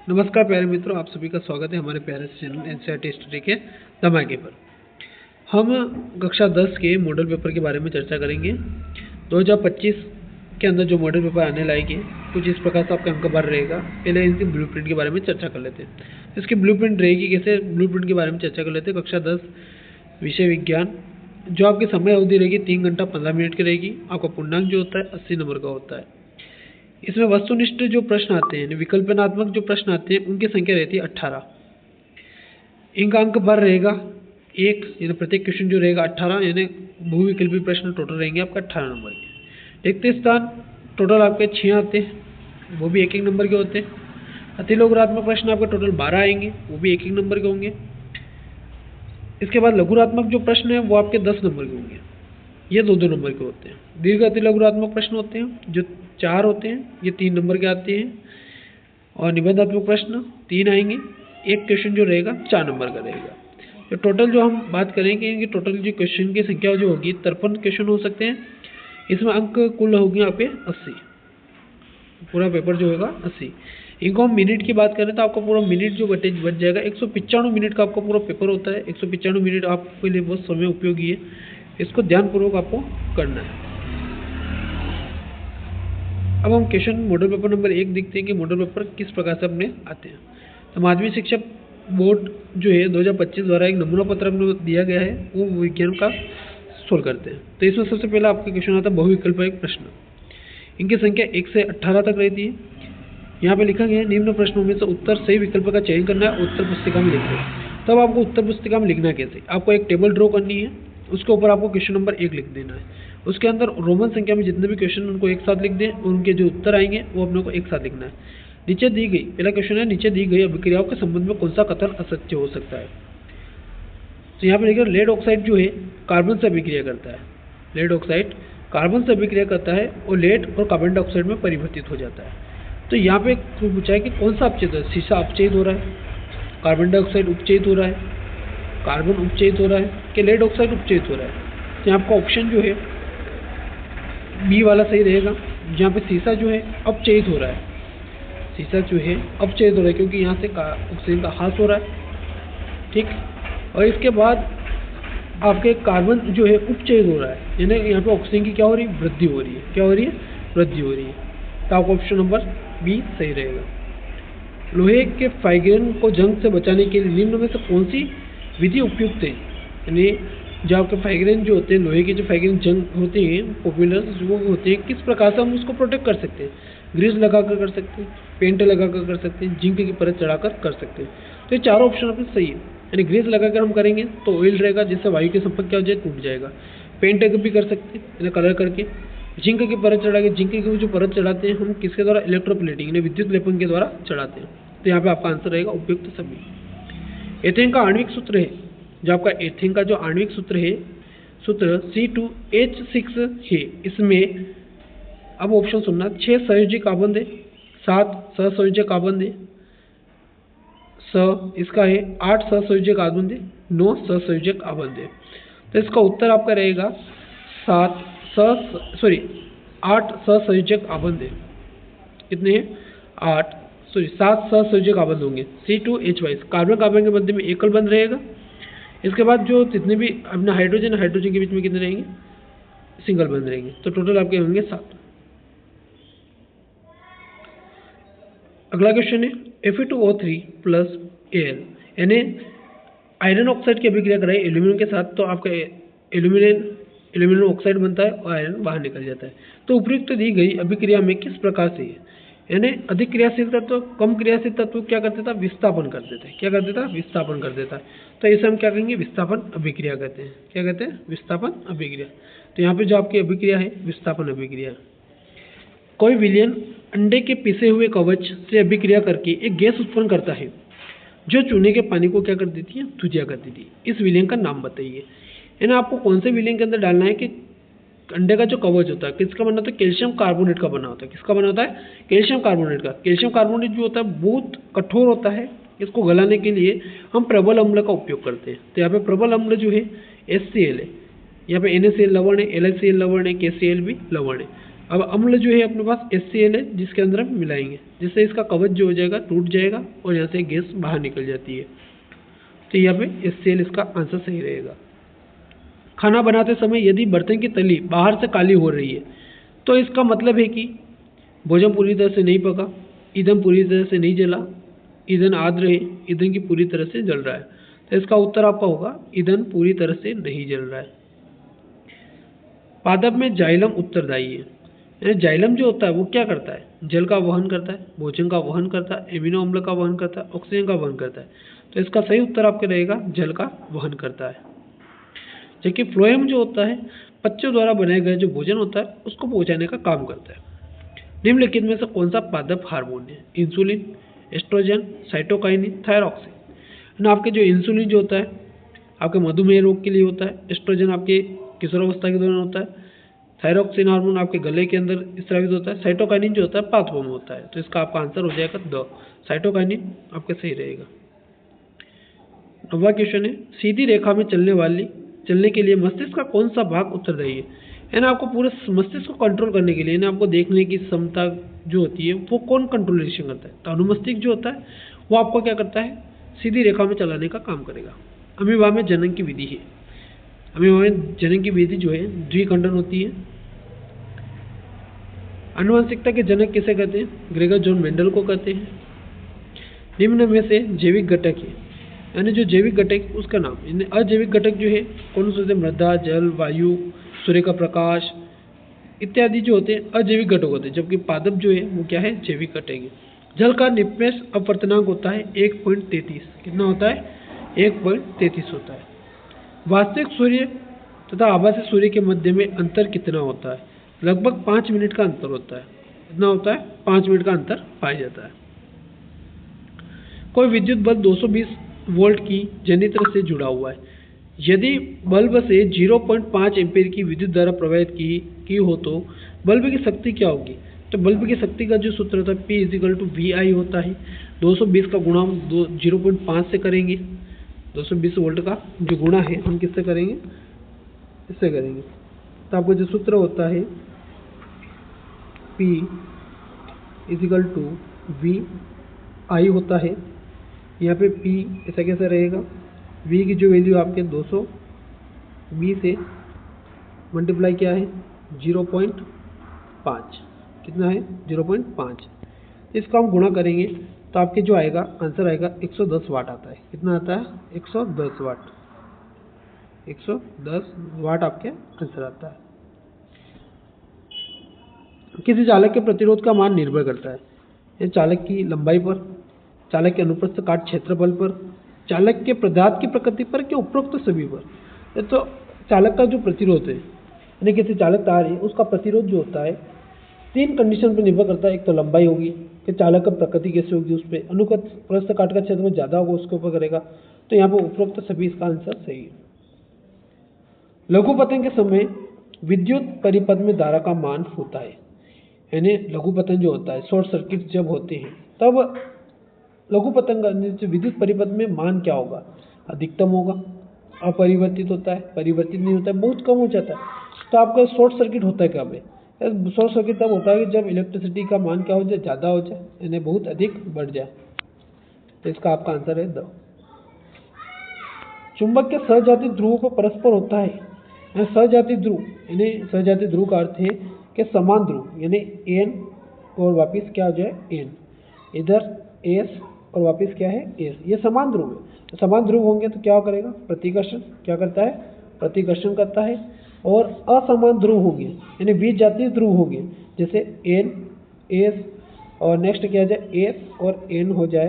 नमस्कार प्यारे मित्रों, आप सभी का स्वागत है हमारे प्यारे से चैनल एनसीईआरटी स्टडी के धमाके पर। हम कक्षा 10 के मॉडल पेपर के बारे में चर्चा करेंगे। 2025 के अंदर जो मॉडल पेपर आने लायक है, कुछ इस प्रकार से आपका अंक बार रहेगा। पहले इनकी ब्लूप्रिंट के बारे में चर्चा कर लेते हैं। इसकी ब्लूप्रिंट रहेगी कैसे, ब्लूप्रिंट के बारे में चर्चा कर लेते हैं। कक्षा 10 विषय विज्ञान, जो आपकी समय अवधि रहेगी 3 घंटा 15 मिनट की रहेगी। आपका पूर्णांक जो होता है 80 नंबर का होता है। इसमें वस्तुनिष्ठ जो प्रश्न आते हैं, विकल्पनात्मक जो प्रश्न आते हैं, उनकी संख्या रहती है 18। इनका अंक भर रहेगा 1, यानी प्रत्येक क्वेश्चन जो रहेगा 18, यानी बहुविकल्पी प्रश्न टोटल रहेंगे आपका 18 नंबर के। रिक्त स्थान टोटल आपके 6 आते हैं, वो भी 1-1 नंबर के होते हैं। अतिलघुरात्मक प्रश्न आपके टोटल 12 आएंगे, वो भी 1-1 नंबर के होंगे। इसके बाद लघुरात्मक जो प्रश्न है वो आपके 10 नंबर के होंगे, ये 2-2 नंबर के होते हैं। दीर्घ अतिलघुरात्मक प्रश्न होते हैं जो 4 होते हैं, ये 3 नंबर के आते हैं। और निबंधात्मक प्रश्न 3 आएंगे, एक क्वेश्चन जो रहेगा 4 नंबर का रहेगा। तो टोटल जो हम बात करेंगे कि टोटल जो क्वेश्चन की संख्या जो होगी 53 क्वेश्चन हो सकते हैं। इसमें अंक कुल होंगे आपके 80, पूरा पेपर जो होगा 80। इनको हम मिनट की बात करें तो आपका पूरा मिनट जो बच जाएगा 195 मिनट का आपका पूरा पेपर होता है। 195 मिनट आपके लिए बहुत समय उपयोगी है, इसको ध्यानपूर्वक आपको करना है। अब हम क्वेश्चन मॉडल पेपर नंबर 1 देखते हैं कि मॉडल पेपर किस प्रकार से अपने आते हैं। तो माध्यमिक शिक्षा बोर्ड जो है 2025 द्वारा एक नमूना पत्र अपने दिया गया है, वो विज्ञान का सोल्व करते हैं। तो इसमें सबसे पहला आपका क्वेश्चन आता है बहुविकल्पिक प्रश्न। इनकी संख्या 1 से 18 तक रहती है। यहाँ पे लिखा गया है निम्न प्रश्नों में से उत्तर सही विकल्प का चयन करना है, उत्तर पुस्तिका में लिखना है। तब आपको उत्तर पुस्तिका में लिखना कैसे, आपको एक टेबल ड्रॉ करनी है, उसके ऊपर आपको क्वेश्चन नंबर 1 लिख देना है। उसके अंदर रोमन संख्या में जितने भी क्वेश्चन उनको एक साथ लिख दें और उनके जो उत्तर आएंगे वो अपने को एक साथ लिखना है। नीचे दी गई, पहला क्वेश्चन है, नीचे दी गई अभिक्रियाओं के संबंध में कौन सा कथन असत्य हो सकता है। तो यहाँ पे लिखा लेड ऑक्साइड जो है कार्बन से अभिक्रिया करता है। लेड ऑक्साइड कार्बन से अभिक्रिया करता है और लेड और कार्बन डाइऑक्साइड में परिवर्तित हो जाता है। तो यहाँ पे पूछा है कि कौन सा अपचयित है, शीशा अपचयित हो रहा है, कार्बन डाइऑक्साइड उपचयित हो रहा है, कार्बन उपचयित हो रहा है कि लेड ऑक्साइड उपचयित हो रहा है। तो यहाँ आपका ऑप्शन जो है बी वाला सही रहेगा, जहाँ पे शीशा जो है अपचयित हो रहा है। शीशा जो है अपचयित हो रहा है क्योंकि यहाँ से ऑक्सीजन का ह्रास हो रहा है, ठीक। और इसके बाद आपके कार्बन जो है उपचयित हो रहा है, यानी यहाँ पे ऑक्सीजन की क्या हो रही है, वृद्धि हो रही है। क्या हो रही है, वृद्धि हो रही है। तो आपका ऑप्शन नंबर बी सही रहेगा। लोहे के फाइग्रेन को जंग से बचाने के लिए निम्न में से कौन सी विधि उपयुक्त है। यानी जो आपके फाइग्रेन जो होते हैं, लोहे के जो फाइग्रेन जंग होते हैं पॉपुलर वो होते हैं, किस प्रकार से हम उसको प्रोटेक्ट कर सकते हैं। ग्रीस लगाकर कर सकते हैं, पेंट लगाकर कर सकते हैं, जिंक की परत चढ़ाकर कर सकते हैं। तो ये चारों ऑप्शन अपने सही है। यानी ग्रीस लगाकर हम करेंगे तो ऑयल रहेगा, जिससे वायु के संपर्क क्या हो जाए, टूट जाएगा। पेंट भी कर सकते हैं यानी कलर करके। जिंक की परत चढ़ा के, जिंक की जो परत चढ़ाते हैं हम किसके द्वारा, इलेक्ट्रोप्लेटिंग यानी विद्युत लेपन के द्वारा चढ़ाते हैं। तो यहाँ पे आपका आंसर रहेगा उपयुक्त सभी। एथेन का आणविक सूत्र है, जो आपका एथेन का जो आणविक सूत्र है, सूत्र C2H6 है। इसमें अब ऑप्शन सुनना, 6 संयोजी कार्बन है, 7 सहसंयोजक कार्बन है, इसका है 8 सहसंयोजक कार्बन है, 9 सहसंयोजक कार्बन है। तो इसका उत्तर आपका रहेगा 8 सहसंयोजक आबंध है। कितने हैं, 7 सहसंयोजक आबंध होंगे। C2H22 कार्बन कार्बन के मध्य में एकल बंध रहेगा। इसके बाद जो जितने भी अपना हाइड्रोजन हाइड्रोजन के बीच में कितने रहेंगे, सिंगल बंध रहेंगे। तो टोटल आपके होंगे 7। अगला क्वेश्चन है Fe2O3 प्लस Al, यानी आयरन ऑक्साइड की अभिक्रिया कराई एल्यूमिनियम के साथ, तो आपका एल्यूमिनियम ऑक्साइड बनता है और आयरन बाहर निकल जाता है। तो उपयुक्त दी गई अभिक्रिया में किस प्रकार से है, यानी अधिक क्रियाशील तत्व कम क्रियाशील तत्व क्या कर देता, विस्थापन कर देता है। क्या कर देता, विस्थापन कर देता है। तो इसे हम क्या कहेंगे, विस्थापन अभिक्रिया कहते हैं। क्या कहते हैं, विस्थापन अभिक्रिया। तो यहाँ पे जो आपकी अभिक्रिया है विस्थापन अभिक्रिया। कोई विलयन अंडे के पिसे हुए कवच से अभिक्रिया करके एक गैस उत्पन्न करता है जो चूने के पानी को क्या कर देती है, धुजिया कर देती है। इस विलयन का नाम बताइए। यानी आपको कौन से विलयन के अंदर डालना है कि अंडे का जो कवच होता है किसका बना होता है, कैल्शियम कार्बोनेट का बना होता है। किसका बना होता है, कैल्शियम कार्बोनेट का। कैल्शियम कार्बोनेट जो होता है बहुत कठोर होता है, इसको गलाने के लिए हम प्रबल अम्ल का उपयोग करते हैं। तो यहाँ पे प्रबल अम्ल जो है HCl है, यहाँ पे NaCl लवण है, LiCl लवण है, KCl भी लवण है। अब अम्ल जो है अपने पास HCl है जिसके अंदर हम मिलाएंगे, जिससे इसका कवच जो हो जाएगा टूट जाएगा और यहाँ से गैस बाहर निकल जाती है। तो यहाँ पे HCl इसका आंसर सही रहेगा। खाना बनाते समय यदि बर्तन की तली बाहर से काली हो रही है तो इसका मतलब है कि भोजन पूरी तरह से नहीं पका, ईंधन पूरी तरह से नहीं जला, ईंधन आर्द्र है, ईंधन की पूरी तरह से जल रहा है। तो इसका उत्तर आपका होगा ईंधन पूरी तरह से नहीं जल रहा है। पादप में जाइलम उत्तरदायी है। जाइलम जो होता है वो क्या करता है? जल का वहन करता है, भोजन का वहन करता है, एमिनो अम्ल का वहन करता है, ऑक्सीजन का वहन करता है। तो इसका सही उत्तर आपके रहेगा जल का वहन करता है। जबकि फ्लोएम जो होता है पच्चों द्वारा बनाए गए जो भोजन होता है उसको पहुंचाने का काम करता है। निम्नलिखित में से कौन सा पादप हार्मोन है? Insulin, estrogen, cytokinin, thyroxine. आपके जो इंसुलिन जो होता है आपके मधुमेह रोग के लिए होता है, एस्ट्रोजन आपके किशोरावस्था के दौरान होता है, थायरॉक्सिन हार्मोन आपके गले के अंदर स्रावित होता है, साइटोकाइनिन जो होता है पाथवों में होता है। तो इसका आपका आंसर हो जाएगा द, साइटोकाइनिन आपका सही रहेगा। 9वां क्वेश्चन है, सीधी रेखा में चलने के लिए मस्तिष्क का कौन सा भाग उत्तरदायी है? यानी आपको पूरे मस्तिष्क को कंट्रोल करने के लिए, यानी आपको देखने की क्षमता जो होती है वो कौन कंट्रोलेशन करता है? तो अनुमस्तिष्क जो होता है वो आपको क्या करता है? सीधी रेखा में चलाने का काम करेगा। अमीबा में जनन की विधि है। अमीबा में जनन की विधि जो है द्विखंडन होती है। आनुवंशिकता के जनक किसे कहते हैं? ग्रेगर जॉन मेंडल को कहते हैं। निम्न में से जैविक घटक है, यानी जो जैविक घटक उसका नाम, यानी अजैविक घटक जो है कौन से होते हैं? मृदा, जल, वायु, सूर्य का प्रकाश इत्यादि जो होते हैं अजैविक घटक होते हैं, जबकि पादप जो है वो क्या है? जैविक घटक है। जल का निष्पक्ष अपवर्तनांक होता है 1.33। कितना होता है? 1.33 होता है। वास्तविक सूर्य तथा आभासी सूर्य के मध्य में अंतर कितना होता है? लगभग 5 मिनट का अंतर होता है। कितना होता है? 5 मिनट का अंतर पाया जाता है। कोई विद्युत बल्ब 220 वोल्ट की जनरेटर से जुड़ा हुआ है। यदि बल्ब से 0.5 एम्पीयर की विद्युत धारा प्रवाहित की हो तो बल्ब की शक्ति क्या होगी? तो बल्ब की शक्ति का जो सूत्र होता है P=VI होता है। 220 का गुणा हम 0.5 से करेंगे। 220 वोल्ट का जो गुणा है हम किससे करेंगे? इससे करेंगे। तो आपका जो सूत्र होता है P=VI होता है। यहाँ पे P ऐसा कैसे रहेगा? V की जो वैल्यू आपके 220 से मल्टीप्लाई क्या है? 0.5। कितना है? 0.5। इसका हम गुणा करेंगे तो आपके जो आएगा आंसर आएगा 110 वाट आता है। कितना आता है? 110 वाट। 110 वाट आपके आंसर आता है। किसी चालक के प्रतिरोध का मान निर्भर करता है ये चालक की लंबाई पर, चालक के अनुप्रस्थ काट क्षेत्रफल पर, चालक के पदार्थ की प्रकृति पर, कि उपरोक्त सभी पर। तो चालक का जो प्रतिरोध है, यानी किसी चालक तार है उसका प्रतिरोध जो होता है 3 कंडीशन पर निर्भर करता है। एक तो लंबाई होगी कि चालक का प्रकृति कैसे होगी, उस पर अनुप्रस्थ काट का क्षेत्रफल ज़्यादा होगा उसके ऊपर करेगा। तो यहाँ पर उपरोक्त सभी इसका आंसर सही है। लघुपतन के समय विद्युत परिपथ में धारा का मान होता है, यानी लघुपतन जो होता है शॉर्ट सर्किट जब होते हैं तब लघुपतन का विद्युत परिपथ में मान क्या होगा? अधिकतम होगा, अपरिवर्तित होता है, परिवर्तित नहीं होता है, बहुत कम हो जाता है। तो आपका शॉर्ट सर्किट होता है कब है? शॉर्ट सर्किट तब होता है कि जब इलेक्ट्रिसिटी का मान क्या हो जाए? ज़्यादा हो जाए, यानी बहुत अधिक बढ़ जाए। तो इसका आपका आंसर है द। चुंबक के सहजाती ध्रुवों पर परस्पर होता है। सहजाती ध्रुव, यानी सहजाती ध्रुव का अर्थ है कि समान ध्रुव, यानी एन और वापिस क्या हो जाए? एन, इधर एस और वापिस क्या है? एस। ये समान ध्रुव है। तो समान ध्रुव होंगे तो क्या करेगा? प्रतिकर्षण। क्या करता है? प्रतिकर्षण करता है। और असमान ध्रुव होंगे यानी बीज जातीय ध्रुव होंगे, जैसे एन, एस और नेक्स्ट क्या हो जाए? एस और एन हो जाए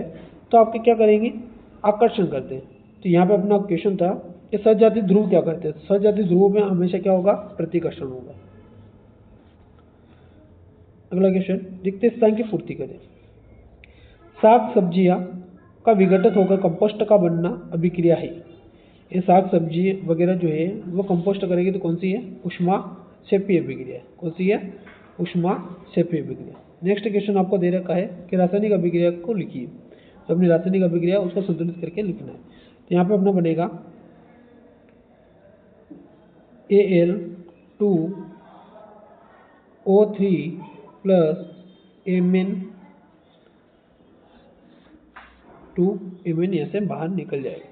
तो आपके क्या करेंगे? आकर्षण करते हैं। तो यहाँ पे अपना क्वेश्चन था कि सजातीय ध्रुव क्या करते हैं? सजातीय ध्रुवों में हमेशा क्या होगा? प्रतिकर्षण होगा। अगला क्वेश्चन, रिक्त स्थान की पूर्ति करें। साग सब्जियां का विघटित होकर कंपोस्ट का बनना अभिक्रिया है। ये साग सब्जी वगैरह जो है वो कंपोस्ट करेगी तो कौन सी है? ऊष्माक्षेपीय अभिक्रिया। कौन सी है? ऊष्माक्षेपीय अभिक्रिया। नेक्स्ट क्वेश्चन आपको दे रखा है कि रासायनिक अभिक्रिया को लिखिए। तो अपनी रासायनिक अभिक्रिया उसको संतुलित करके लिखना है। तो यहाँ पे अपना बनेगा Al2 O3 plus Mn, 2Mn यहाँ से बाहर निकल जाएगा।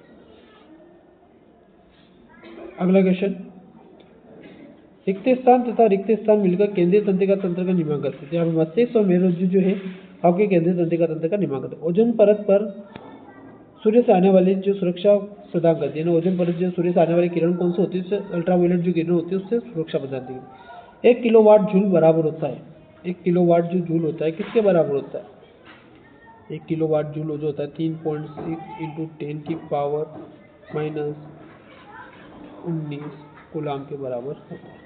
अगला क्वेश्चन, रिक्त स्थान तथा रिक्त स्थान मिलकर केंद्रीय तंत्रिका तंत्र का निर्माण करते हैं। यहाँ पे मस्तिष्क और मेरुरज्जु जो है आपके केंद्रीय तंत्रिका तंत्र का निर्माण करते हैं। ओजोन परत पर सूर्य से आने वाली जो सुरक्षा प्रदान करती है ना, ओजोन परत जो सूर्य से आने वाली किरण कौन सी होती है, उससे अल्ट्रावायलेट जो किरण होती है उससे सुरक्षा प्रदान करती है। 1 किलोवाट जूल बराबर होता है, 1 किलोवाट जो जूल होता है किसके बराबर होता है? 1 किलोवाट जूल जो होता है 3.6 इंटू 10 की पावर माइनस 19 कूलाम के बराबर होता है।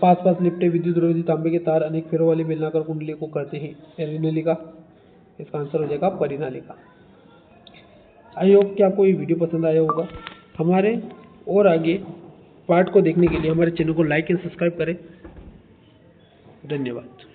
पास लिपटे विद्युत रोधी तांबे के तार अनेक फेरों वाली बेलनाकार कुंडली को करते हैं परिनालिका। इसका आंसर हो जाएगा परिनालिका। आई होप कि आपको ये वीडियो पसंद आया होगा। हमारे और आगे पार्ट को देखने के लिए हमारे चैनल को लाइक एंड सब्सक्राइब करें। धन्यवाद।